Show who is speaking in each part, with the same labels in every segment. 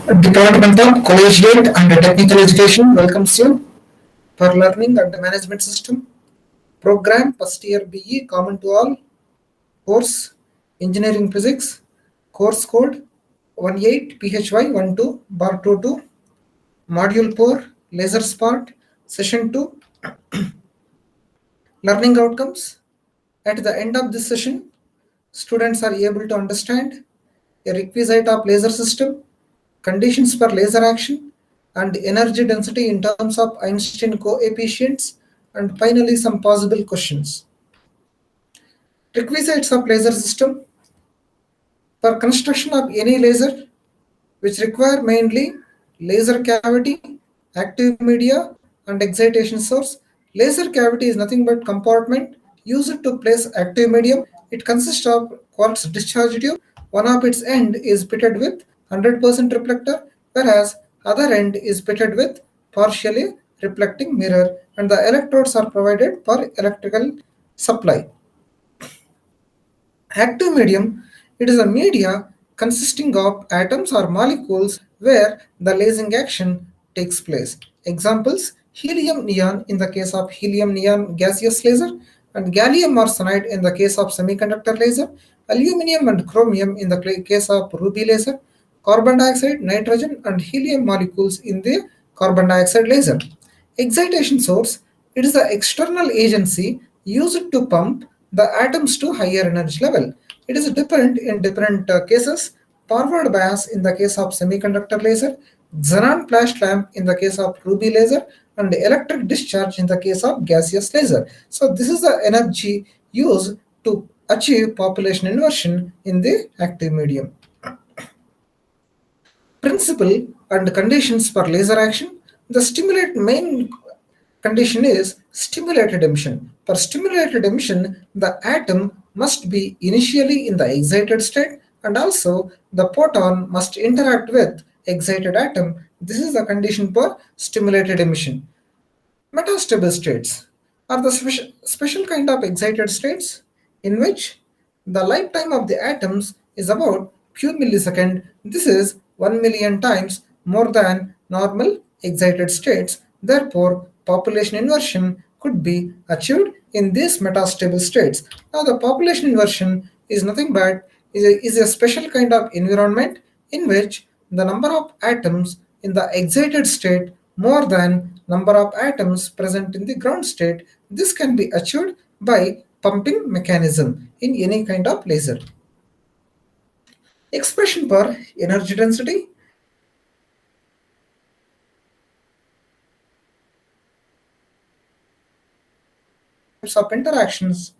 Speaker 1: Department of Collegiate and Technical Education welcomes you for Learning and Management System program first year BE common to all course Engineering Physics course code 18 PHY 12 bar 22 module 4 laser spot session 2 learning outcomes. At the end of this session, students are able to understand a requisite of laser system, conditions for laser action, and energy density in terms of Einstein coefficients, and finally some possible questions. Requisites of laser system for construction of any laser, which require mainly laser cavity, active media, and excitation source. Laser cavity is nothing but compartment used to place active medium. It consists of quartz discharge tube. One of its end is pitted with 100% reflector, whereas other end is pitted with partially reflecting mirror, and the electrodes are provided for electrical supply. Active medium, it is a media consisting of atoms or molecules where the lasing action takes place. Examples, helium neon in the case of helium neon gaseous laser, and gallium arsenide in the case of semiconductor laser, aluminum and chromium in the case of ruby laser, carbon dioxide, nitrogen, and helium molecules in the carbon dioxide laser. Excitation source, it is the external agency used to pump the atoms to higher energy level. It is different in different cases. Forward bias in the case of semiconductor laser, xenon flash lamp in the case of ruby laser, and electric discharge in the case of gaseous laser. So this is the energy used to achieve population inversion in the active medium. Principle and conditions for laser action. The stimulate main condition is stimulated emission. For stimulated emission, the atom must be initially in the excited state, and also the photon must interact with excited atom. This is the condition for stimulated emission. Metastable states are the special kind of excited states in which the lifetime of the atoms is about few millisecond. This is 1 million times more than normal excited states. Therefore, population inversion could be achieved in these metastable states. Now, the population inversion is nothing but is a special kind of environment in which the number of atoms in the excited state more than number of atoms present in the ground state. This can be achieved by pumping mechanism in any kind of laser. Expression for energy density. Types of interactions.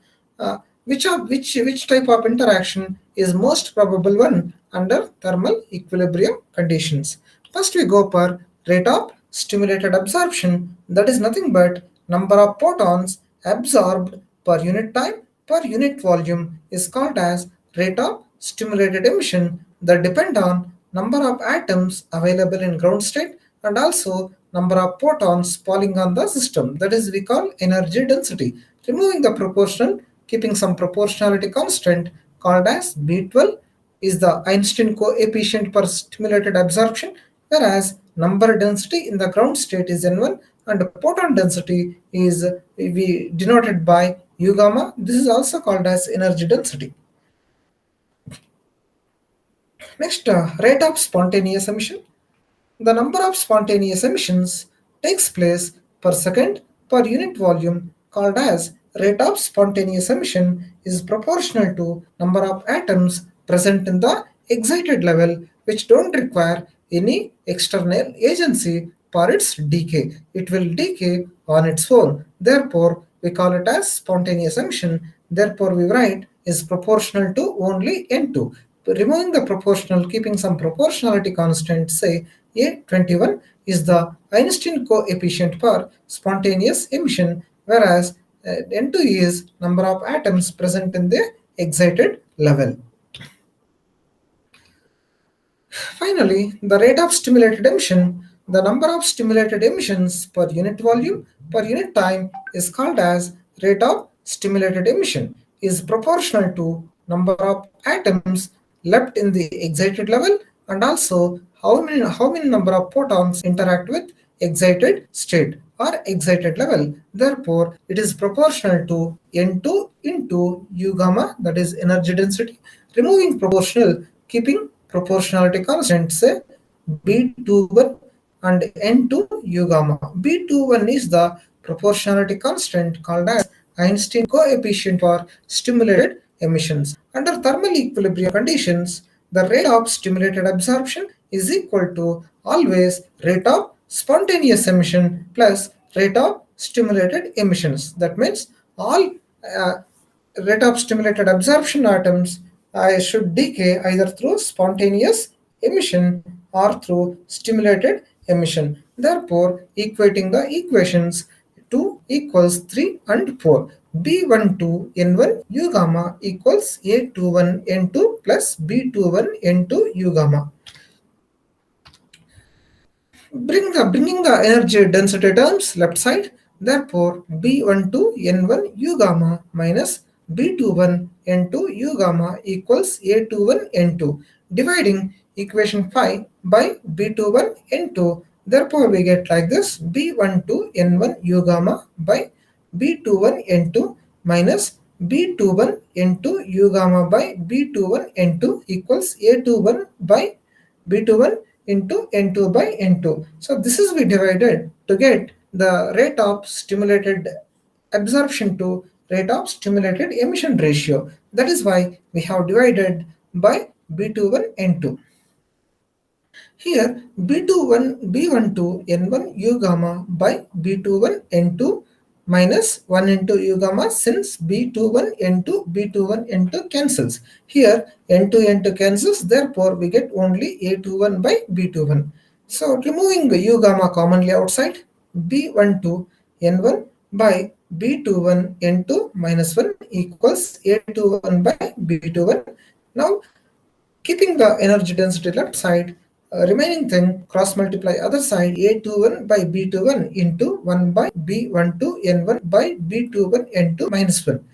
Speaker 1: Which type of interaction is most probable one under thermal equilibrium conditions? First, we go for rate of stimulated absorption. That is nothing but number of photons absorbed per unit time per unit volume is called as rate of stimulated emission that depend on number of atoms available in ground state and also number of photons falling on the system. That is we call energy density. Removing the proportional, keeping some proportionality constant called as B12 is the Einstein coefficient per stimulated absorption, whereas number density in the ground state is N1 and photon density is we denoted by U gamma. This is also called as energy density. Next, rate of spontaneous emission. The number of spontaneous emissions takes place per second per unit volume called as rate of spontaneous emission is proportional to number of atoms present in the excited level which don't require any external agency for its decay. It will decay on its own. Therefore, we call it as spontaneous emission. Therefore, we write is proportional to only N2. Removing the proportional, keeping some proportionality constant, say A21 is the Einstein coefficient for spontaneous emission, whereas N2 is number of atoms present in the excited level. Finally, the rate of stimulated emission, the number of stimulated emissions per unit volume per unit time is called as rate of stimulated emission is proportional to number of atoms left in the excited level and also how many number of photons interact with excited state or excited level. Therefore, it is proportional to N2 into U gamma, that is energy density, removing proportional, keeping proportionality constant, say B21 and N2 U gamma. B21 is the proportionality constant called as Einstein coefficient for stimulated emissions. Under thermal equilibrium conditions, the rate of stimulated absorption is equal to always rate of spontaneous emission plus rate of stimulated emissions. That means all uh, rate of stimulated absorption atoms should decay either through spontaneous emission or through stimulated emission. Therefore, equating the equations 2 equals 3 and 4. B12 N1 U gamma equals A21 N2 plus B21 N2 U gamma. Bringing the energy density terms left side. Therefore, B12 N1 U gamma minus B21 N2 U gamma equals A21 N2. Dividing equation 5 by B21 N2. Therefore, we get like this: B12 N1 U gamma by B21 N2 minus B21 N2 U gamma by B21 N2 equals A21 by B21 into N2 by N2. So this is we divided to get the rate of stimulated absorption to rate of stimulated emission ratio. That is why we have divided by B21 N2. Here B21 B12 N1 U gamma by B21 N2 minus 1 into U gamma, since B21 N2 B21 N2 cancels. Here N2 N2 cancels, therefore we get only A21 by B21. So removing the U gamma commonly outside, B12 N1 by B21 N2 minus 1 equals A21 by B21. Now, keeping the energy density left side, remaining thing cross multiply other side, A21 by B21 into 1 by B12 N1 by B21 N2 minus 1.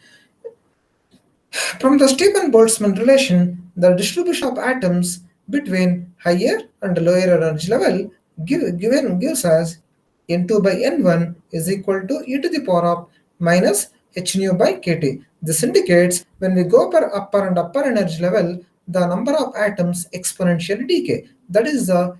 Speaker 1: From the Stephen-Boltzmann relation, the distribution of atoms between higher and lower energy level gives us N2 by N1 is equal to e to the power of minus h nu by kT. This indicates when we go per upper and upper energy level, the number of atoms exponentially decay. That is the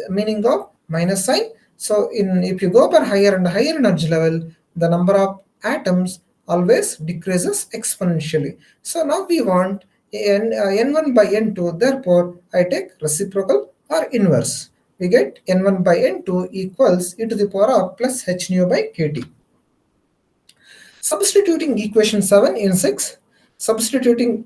Speaker 1: meaning of minus sign. So, if you go per higher and higher energy level, the number of atoms always decreases exponentially. So now we want n1 by n2, therefore I take reciprocal or inverse. We get n1 by n2 equals e to the power of plus h nu by kt. Substituting equation 7 in 6, substituting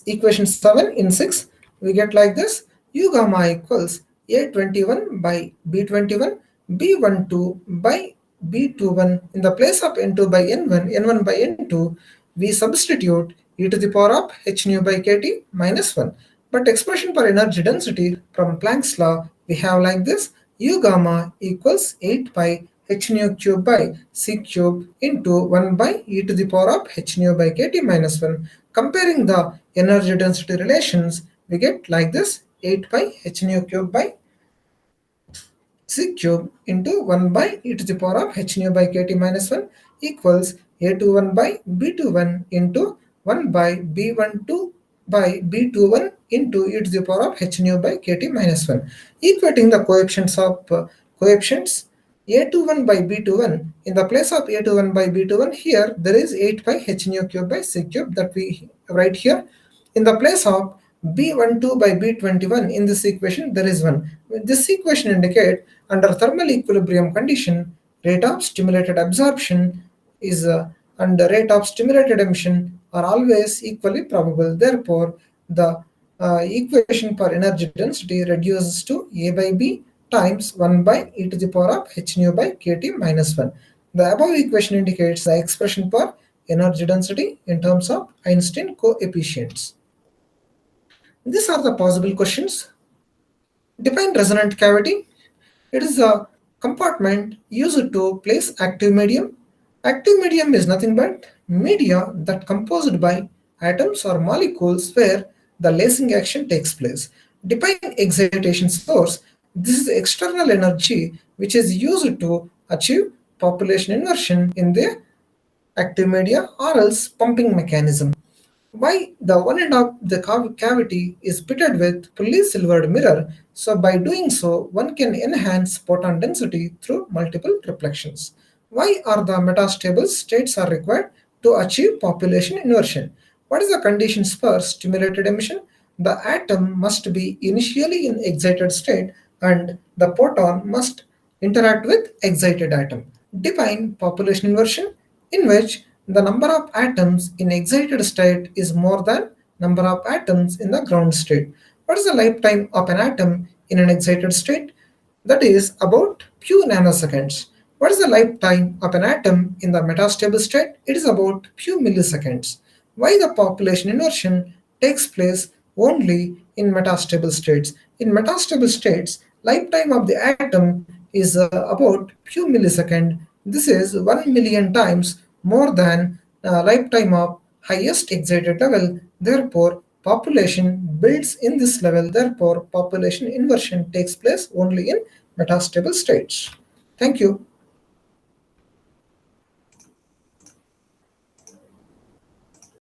Speaker 1: equation 7 in 6, we get like this: u gamma equals a21 by b21, b12 by b21. In the place of n2 by n1, n1 by n2, we substitute e to the power of h nu by kt minus 1. But expression for energy density from Planck's law, we have like this: u gamma equals 8 pi h nu cube by c cube into 1 by e to the power of h nu by kt minus 1. Comparing the energy density relations, we get like this: 8 pi h nu cube by c cube into 1 by e to the power of h nu by kt minus 1 equals a21 by b21 into 1 by b12 by b21 into e to the power of h nu by kt minus 1. Equating the coefficients of coefficients, a21 by b21, in the place of a21 by b21, here there is 8 pi h nu cube by c cube that we write here. In the place of b12 by b21 in this equation, there is 1. This equation indicates under thermal equilibrium condition, rate of stimulated absorption is and the rate of stimulated emission are always equally probable. Therefore, the equation for energy density reduces to a by b times 1 by e to the power of h nu by kt minus 1. The above equation indicates the expression for energy density in terms of Einstein coefficients. These are the possible questions. Define resonant cavity. It is a compartment used to place active medium. Active medium is nothing but media that composed by atoms or molecules where the lacing action takes place. Define excitation source. This is external energy which is used to achieve population inversion in the active media or else pumping mechanism. Why the one end of the cavity is pitted with fully silvered mirror, so by doing so, one can enhance photon density through multiple reflections. Why are the metastable states are required to achieve population inversion? What is the conditions for stimulated emission? The atom must be initially in excited state and the photon must interact with excited atom. Define population inversion in which the number of atoms in excited state is more than number of atoms in the ground state. What is the lifetime of an atom in an excited state? That is about few nanoseconds. What is the lifetime of an atom in the metastable state? It is about few milliseconds. Why the population inversion takes place only in metastable states? In metastable states, lifetime of the atom is about few milliseconds. This is 1 million times more than lifetime of highest excited level. Therefore, population builds in this level. Therefore, population inversion takes place only in metastable states. Thank you.